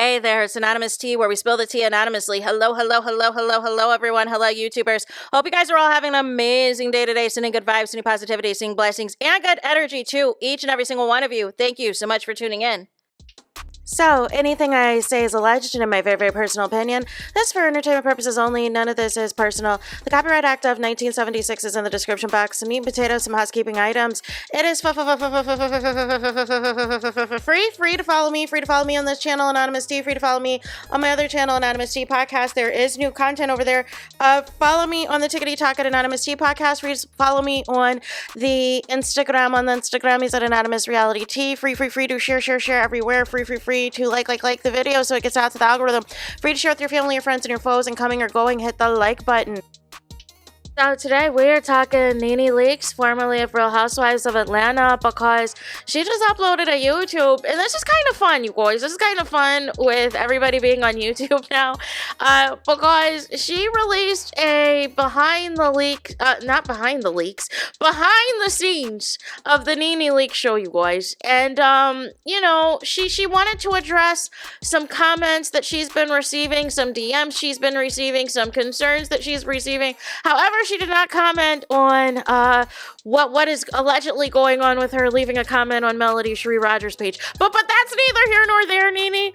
Hey there, it's Anonymous Tea, where we spill the tea anonymously. Hello, everyone. Hello, YouTubers. Hope you guys are all having an amazing day today, sending good vibes, sending positivity, sending blessings, and good energy to each and every single one of you. Thank you so much for tuning in. So, anything I say is alleged and in my very, very personal opinion. This is for entertainment purposes only. None of this is personal. The Copyright Act of 1976 is in the description box. Some meat and potatoes, some housekeeping items. It is free to follow me. Free to follow me on this channel, Anonymous Tea. Free to follow me on my other channel, Anonymous Tea Podcast. There is new content over there. Follow me on the Tickety Talk at Anonymous Tea Podcast. Free to follow me on the Instagram. On the Instagram, he's at Anonymous Reality Tea. Free to share everywhere. Free to like the video so it gets out to the algorithm. Free to share with your family, your friends, and your foes, and coming or going, hit the like button. So today we are talking Nene Leaks, formerly of Real Housewives of Atlanta, because she just uploaded a YouTube, and this is kind of fun, you guys. This is kind of fun with everybody being on YouTube now, because she released a behind the scenes of the Nene Leaks show, you guys. And, you know, she wanted to address some comments that she's been receiving, some DMs she's been receiving, some concerns that she's receiving. However, she did not comment on what is allegedly going on with her leaving a comment on Melody Sheree Rogers' page. But that's neither here nor there, Nene.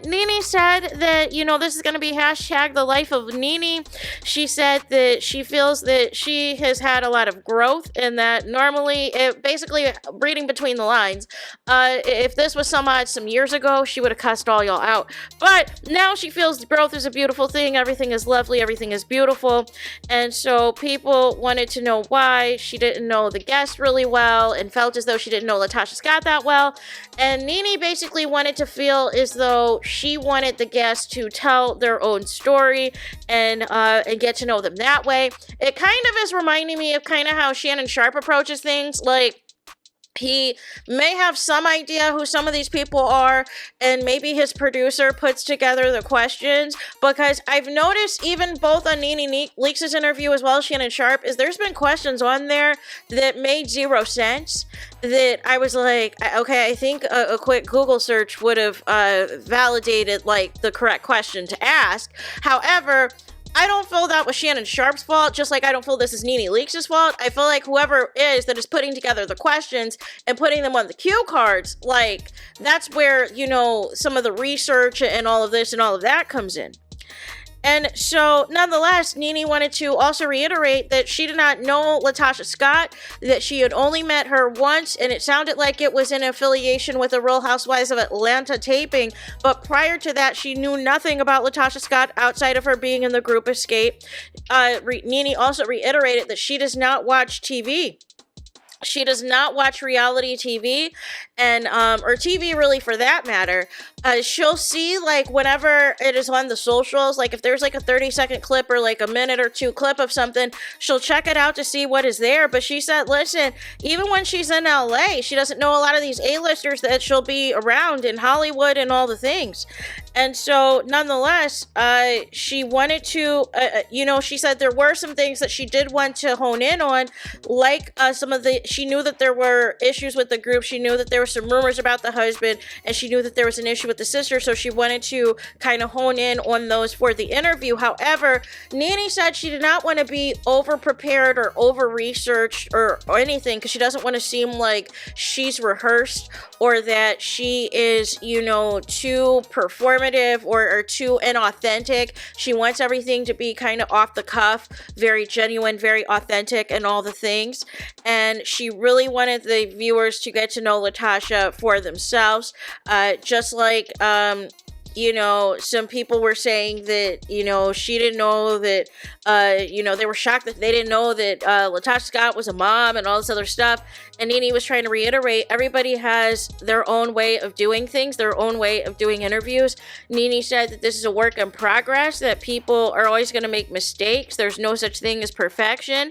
Nene said that, you know, this is going to be hashtag the life of Nene. She said that she feels that she has had a lot of growth and that normally, basically reading between the lines, if this was some years ago, she would have cussed all y'all out. But now she feels growth is a beautiful thing. Everything is lovely. Everything is beautiful. And so people wanted to know why. She didn't know the guest really well and felt as though she didn't know Latasha Scott that well. And Nene basically wanted to feel as though she wanted the guests to tell their own story and get to know them that way. It kind of is reminding me of kind of how Shannon Sharpe approaches things. Like, he may have some idea who some of these people are, and maybe his producer puts together the questions, because I've noticed even both on Nene Leaks' interview as well as Shannon Sharpe, is there's been questions on there that made zero sense, that I was like, okay, I think a quick Google search would have validated, like, the correct question to ask. However, I don't feel that was Shannon Sharpe's fault, just like I don't feel this is Nene Leaks' fault. I feel like whoever is that is putting together the questions and putting them on the cue cards, like, that's where, you know, some of the research and all of this and all of that comes in. And so, nonetheless, Nene wanted to also reiterate that she did not know Latasha Scott, that she had only met her once, and it sounded like it was in affiliation with the Real Housewives of Atlanta taping, but prior to that, she knew nothing about Latasha Scott outside of her being in the group Escape. Nene also reiterated that she does not watch TV. She does not watch reality TV, and or TV really for that matter. She'll see, like, whenever it is on the socials, like if there's like a 30-second clip or like a minute or two clip of something, she'll check it out to see what is there. But she said, listen, even when she's in LA, she doesn't know a lot of these A-listers that she'll be around in Hollywood and all the things. And so, nonetheless, she wanted to, you know, she said there were some things that she did want to hone in on, like some of the, she knew that there were issues with the group, she knew that there were some rumors about the husband, and she knew that there was an issue with the sister, so she wanted to kind of hone in on those for the interview. However, Nene said she did not want to be over-prepared or over-researched or anything, because she doesn't want to seem like she's rehearsed or that she is, you know, too performative or too inauthentic. She wants everything to be kind of off the cuff, very genuine, very authentic, and all the things. And she really wanted the viewers to get to know Latasha for themselves, just like you know, some people were saying that, you know, she didn't know that, you know, they were shocked that they didn't know that Latasha Scott was a mom and all this other stuff. And Nene was trying to reiterate, everybody has their own way of doing things, their own way of doing interviews. Nene said that this is a work in progress, that people are always going to make mistakes. There's no such thing as perfection.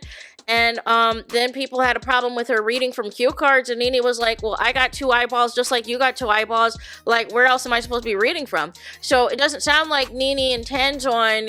And then people had a problem with her reading from cue cards, and Nene was like, well, I got 2 eyeballs just like you got 2 eyeballs. Like, where else am I supposed to be reading from? So it doesn't sound like Nene intends on,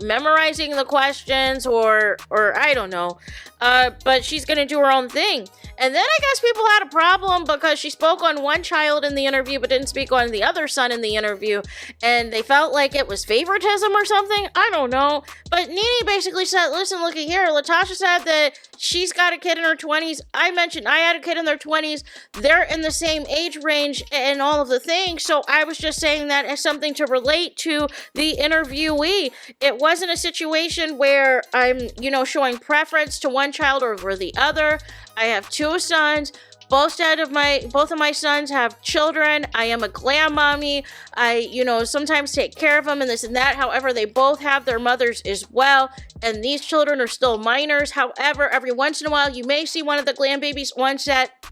memorizing the questions or I don't know. But she's going to do her own thing. And then I guess people had a problem because she spoke on one child in the interview but didn't speak on the other son in the interview. And they felt like it was favoritism or something. I don't know. But Nene basically said, listen, look at here. Latasha said that she's got a kid in her 20s. I mentioned I had a kid in their 20s. They're in the same age range and all of the things. So I was just saying that as something to relate to the interviewee. It wasn't a situation where I'm, showing preference to one child over the other. I have 2 sons. Both of my sons have children. I am a glam mommy. I, sometimes take care of them and this and that. However, they both have their mothers as well. And these children are still minors. However, every once in a while, you may see one of the glam babies on set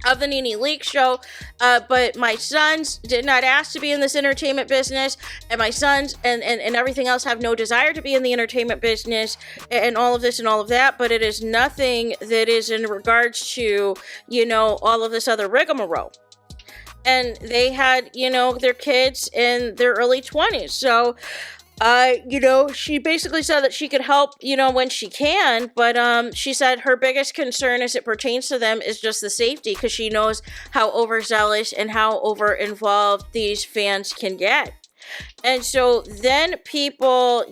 of the Nene Leaks show, but my sons did not ask to be in this entertainment business, and my sons and everything else have no desire to be in the entertainment business, and all of this and all of that, but it is nothing that is in regards to, all of this other rigmarole. And they had, their kids in their early 20s, so she basically said that she could help, when she can, but she said her biggest concern as it pertains to them is just the safety, because she knows how overzealous and how over-involved these fans can get. And so then people,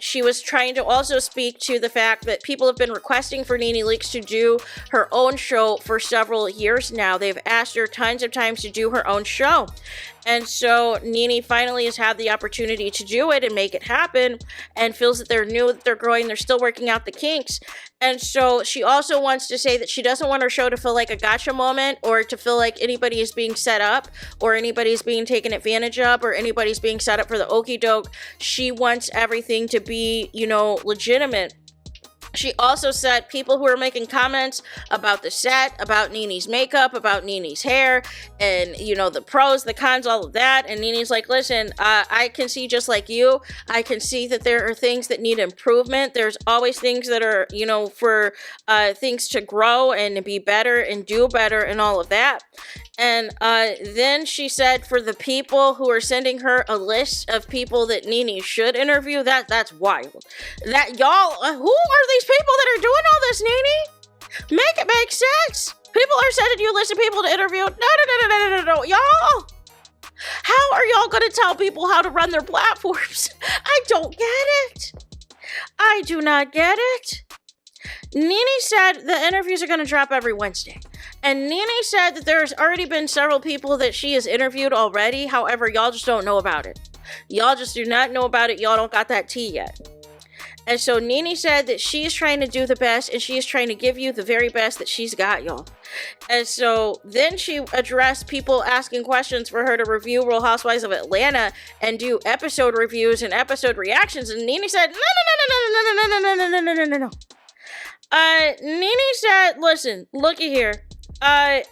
she was trying to also speak to the fact that people have been requesting for Nene Leaks to do her own show for several years now. They've asked her tons of times to do her own show. And so Nene finally has had the opportunity to do it and make it happen, and feels that they're new, that they're growing, they're still working out the kinks. And so she also wants to say that she doesn't want her show to feel like a gotcha moment, or to feel like anybody is being set up, or anybody's being taken advantage of, or anybody's being set up for the okie doke. She wants everything to be, legitimate. She also said people who are making comments about the set, about Nene's makeup, about Nene's hair, and, the pros, the cons, all of that. And Nene's like, listen, I can see just like you. I can see that there are things that need improvement. There's always things that are, for things to grow and be better and do better and all of that. And then she said for the people who are sending her a list of people that Nene should interview, that's wild. That y'all, who are these people that are doing all this, Nene? Make it make sense. People are sending you a list of people to interview. No, y'all. How are y'all going to tell people how to run their platforms? I don't get it. I do not get it. Nene said the interviews are going to drop every Wednesday. And Nene said that there's already been several people that she has interviewed already. However, y'all just don't know about it. Y'all just do not know about it. Y'all don't got that tea yet. And so Nene said that she is trying to do the best, and she is trying to give you the very best that she's got, y'all. And so then she addressed people asking questions for her to review Real Housewives of Atlanta and do episode reviews and episode reactions. And Nene said, no. Nene said, listen, looky here. I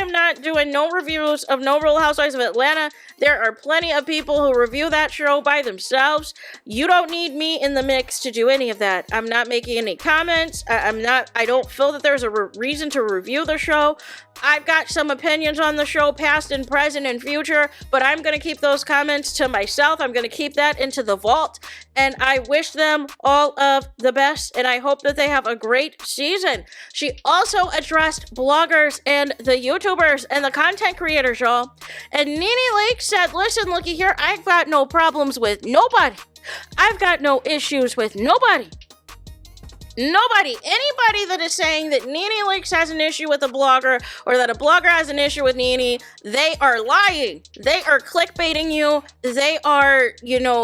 am not doing no reviews of no Real Housewives of Atlanta. There are plenty of people who review that show by themselves. You don't need me in the mix to do any of that. I'm not making any comments. I don't feel that there's a reason to review the show. I've got some opinions on the show, past and present and future, but I'm going to keep those comments to myself. I'm going to keep that into the vault, and I wish them all of the best, and I hope that they have a great season. She also addressed bloggers and the YouTubers and the content creators, y'all. And Nene Leaks said, listen, looky here, I've got no problems with nobody. I've got no issues with nobody. Nobody, anybody that is saying that Nene Leaks has an issue with a blogger, or that a blogger has an issue with Nene, they are lying. They are clickbaiting you. They are,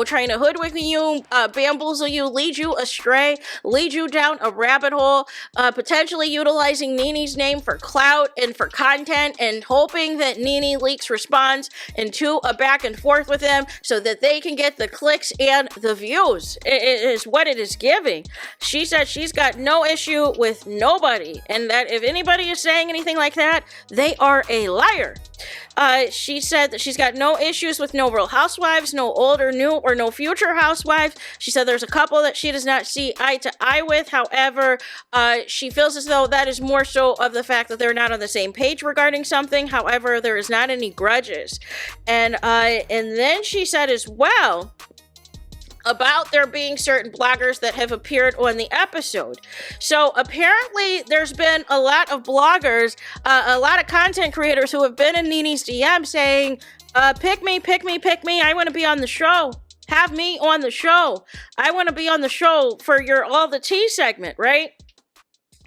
trying to hoodwink you, bamboozle you, lead you astray, lead you down a rabbit hole, potentially utilizing Nene's name for clout and for content, and hoping that Nene Leaks responds into a back and forth with them so that they can get the clicks and the views. It is what it is giving. She said she she's got no issue with nobody, and that if anybody is saying anything like that, they are a liar. She said that she's got no issues with no Real Housewives, no old or new or no future housewives. She said there's a couple that she does not see eye to eye with. However, she feels as though that is more so of the fact that they're not on the same page regarding something. However, there is not any grudges. And then she said as well about there being certain bloggers that have appeared on the episode. So apparently there's been a lot of bloggers, a lot of content creators who have been in Nene's DM saying, pick me, I want to be on the show. Have me on the show. I want to be on the show for your All the Tea segment, right?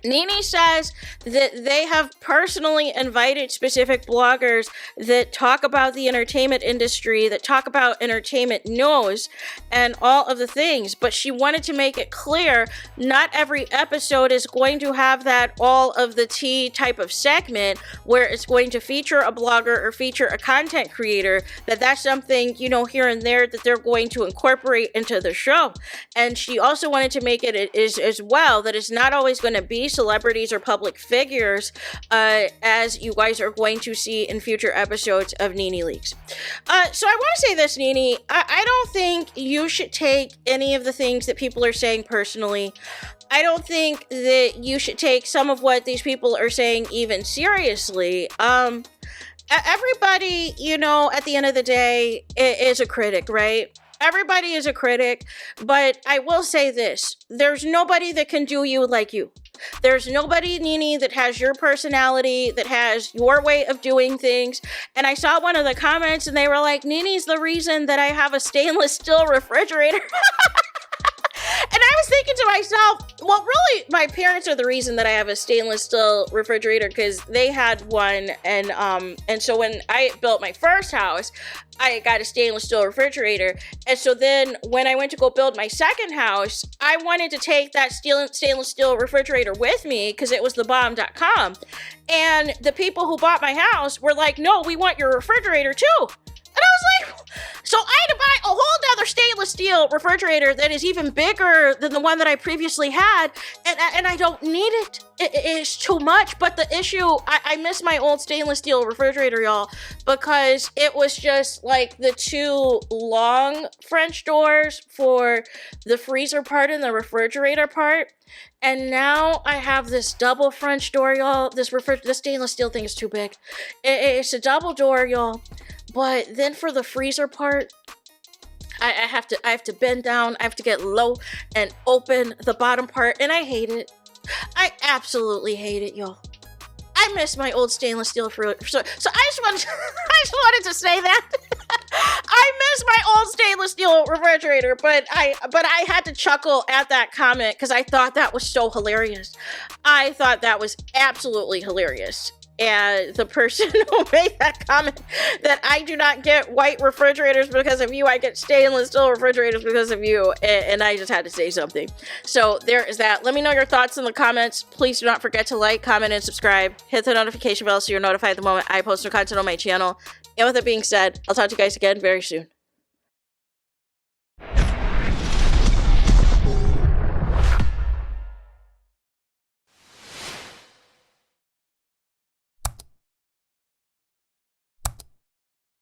Nene says that they have personally invited specific bloggers that talk about the entertainment industry, that talk about entertainment news and all of the things, but she wanted to make it clear not every episode is going to have that all of the tea type of segment where it's going to feature a blogger or feature a content creator, that's something, here and there that they're going to incorporate into the show. And she also wanted to make it as well that it's not always going to be celebrities or public figures, as you guys are going to see in future episodes of Nene Leaks. So I want to say this, Nene. I don't think you should take any of the things that people are saying personally. I don't think that you should take some of what these people are saying even seriously. Everybody, at the end of the day, is a critic, right? Everybody is a critic, but I will say this. There's nobody that can do you like you. There's nobody, Nene, that has your personality, that has your way of doing things. And I saw one of the comments and they were like, Nene's the reason that I have a stainless steel refrigerator. And I was thinking to myself, well, really, my parents are the reason that I have a stainless steel refrigerator because they had one. And so when I built my first house, I got a stainless steel refrigerator. And so then when I went to go build my second house, I wanted to take that stainless steel refrigerator with me because it was thebomb.com. And the people who bought my house were like, no, we want your refrigerator too. And I was like, so I had to buy a whole other stainless steel refrigerator that is even bigger than the one that I previously had. And I don't need it. It is too much. But the issue, I miss my old stainless steel refrigerator, y'all, because it was just like the two long French doors for the freezer part and the refrigerator part. And now I have this double French door, y'all. This stainless steel thing is too big. It's a double door, y'all. But then for the freezer part, I have to bend down. I have to get low and open the bottom part, and I hate it. I absolutely hate it, y'all. I miss my old stainless steel refrigerator. So I just wanted to say that. I miss my old stainless steel refrigerator, but I had to chuckle at that comment because I thought that was so hilarious. I thought that was absolutely hilarious. And the person who made that comment that I do not get white refrigerators because of you, I get stainless steel refrigerators because of you, and I just had to say something. So there is that. Let me know your thoughts in the comments. Please do not forget to like, comment, and subscribe. Hit the notification bell so you're notified the moment I post new content on my channel. And with that being said, I'll talk to you guys again very soon.